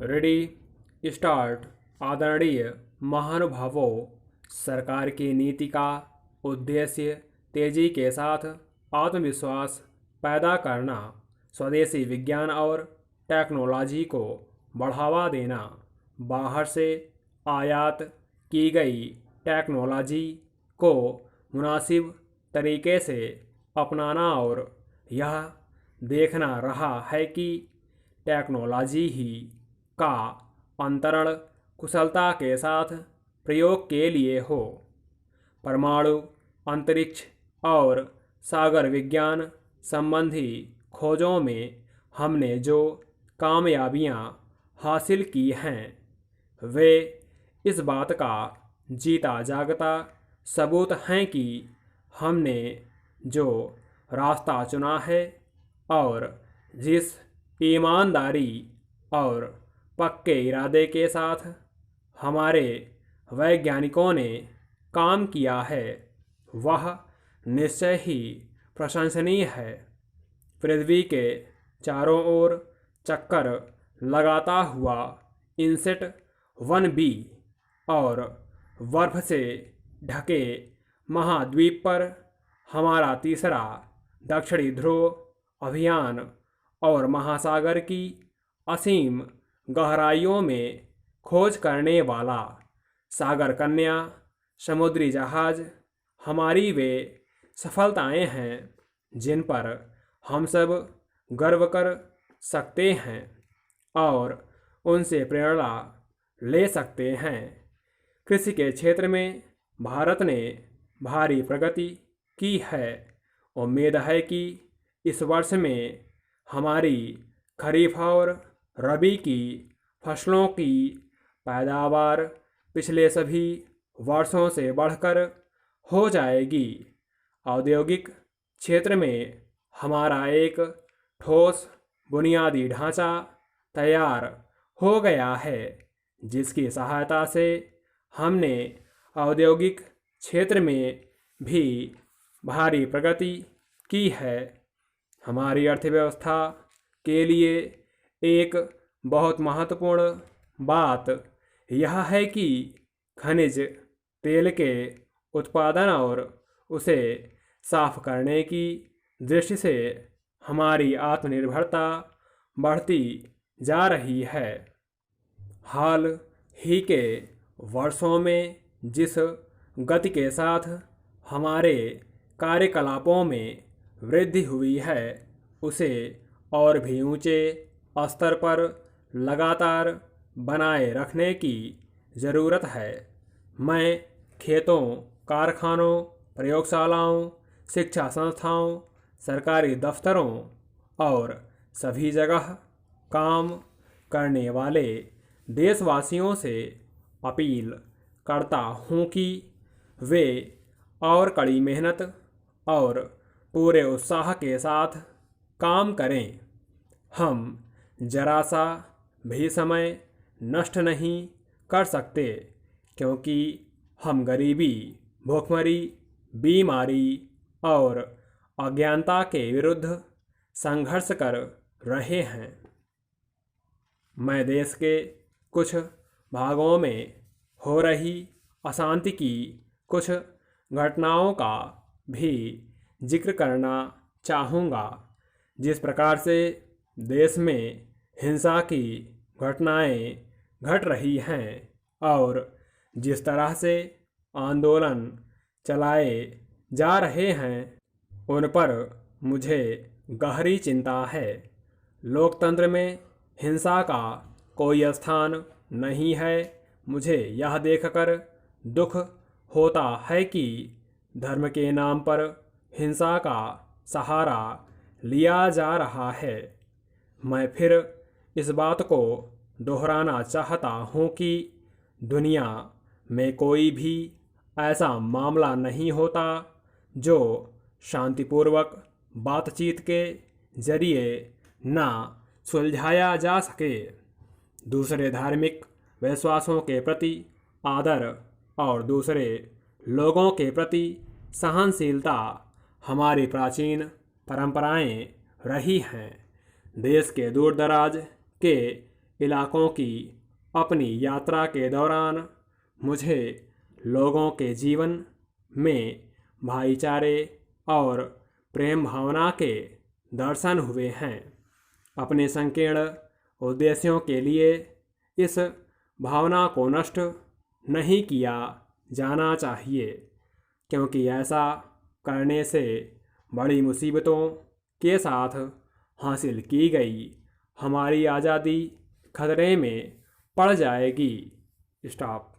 Ready start. आदरणीय महानुभावों, सरकार की नीति का उद्देश्य तेजी के साथ आत्मविश्वास पैदा करना, स्वदेशी विज्ञान और टेक्नोलॉजी को बढ़ावा देना, बाहर से आयात की गई टेक्नोलॉजी को मुनासिब तरीके से अपनाना और यह देखना रहा है कि टेक्नोलॉजी ही का अंतरण कुशलता के साथ प्रयोग के लिए हो। परमाणु, अंतरिक्ष और सागर विज्ञान संबंधी खोजों में हमने जो कामयाबियां हासिल की हैं, वे इस बात का जीता जागता सबूत हैं कि हमने जो रास्ता चुना है और जिस ईमानदारी और पक्के इरादे के साथ हमारे वैज्ञानिकों ने काम किया है, वह निश्चय ही प्रशंसनीय है। पृथ्वी के चारों ओर चक्कर लगाता हुआ इनसेट 1B और बर्फ से ढके महाद्वीप पर हमारा तीसरा दक्षिणी ध्रुव अभियान और महासागर की असीम गहराइयों में खोज करने वाला सागर कन्या समुद्री जहाज हमारी वे सफलताएं हैं जिन पर हम सब गर्व कर सकते हैं और उनसे प्रेरणा ले सकते हैं। कृषि के क्षेत्र में भारत ने भारी प्रगति की है। उम्मीद है कि इस वर्ष में हमारी खरीफ और रबी की फसलों की पैदावार पिछले सभी वर्षों से बढ़कर हो जाएगी। औद्योगिक क्षेत्र में हमारा एक ठोस बुनियादी ढांचा तैयार हो गया है, जिसकी सहायता से हमने औद्योगिक क्षेत्र में भी भारी प्रगति की है। हमारी अर्थव्यवस्था के लिए एक बहुत महत्वपूर्ण बात यह है कि खनिज तेल के उत्पादन और उसे साफ करने की दृष्टि से हमारी आत्मनिर्भरता बढ़ती जा रही है। हाल ही के वर्षों में जिस गति के साथ हमारे कार्यकलापों में वृद्धि हुई है, उसे और भी ऊंचे स्तर पर लगातार बनाए रखने की ज़रूरत है। मैं खेतों, कारखानों, प्रयोगशालाओं, शिक्षा संस्थाओं, सरकारी दफ्तरों और सभी जगह काम करने वाले देशवासियों से अपील करता हूँ कि वे और कड़ी मेहनत और पूरे उत्साह के साथ काम करें। हम जरा सा भी समय नष्ट नहीं कर सकते, क्योंकि हम गरीबी, भूखमरी, बीमारी और अज्ञानता के विरुद्ध संघर्ष कर रहे हैं। मैं देश के कुछ भागों में हो रही अशांति की कुछ घटनाओं का भी जिक्र करना चाहूँगा। जिस प्रकार से देश में हिंसा की घटनाएं घट रही हैं और जिस तरह से आंदोलन चलाए जा रहे हैं, उन पर मुझे गहरी चिंता है। लोकतंत्र में हिंसा का कोई स्थान नहीं है। मुझे यह देखकर दुख होता है कि धर्म के नाम पर हिंसा का सहारा लिया जा रहा है। मैं फिर इस बात को दोहराना चाहता हूँ कि दुनिया में कोई भी ऐसा मामला नहीं होता जो शांतिपूर्वक बातचीत के जरिए ना सुलझाया जा सके। दूसरे धार्मिक विश्वासों के प्रति आदर और दूसरे लोगों के प्रति सहनशीलता हमारी प्राचीन परंपराएं रही हैं। देश के दूर दराज के इलाकों की अपनी यात्रा के दौरान मुझे लोगों के जीवन में भाईचारे और प्रेम भावना के दर्शन हुए हैं। अपने संकीर्ण उद्देश्यों के लिए इस भावना को नष्ट नहीं किया जाना चाहिए, क्योंकि ऐसा करने से बड़ी मुसीबतों के साथ हासिल की गई हमारी आज़ादी खतरे में पड़ जाएगी। स्टॉप।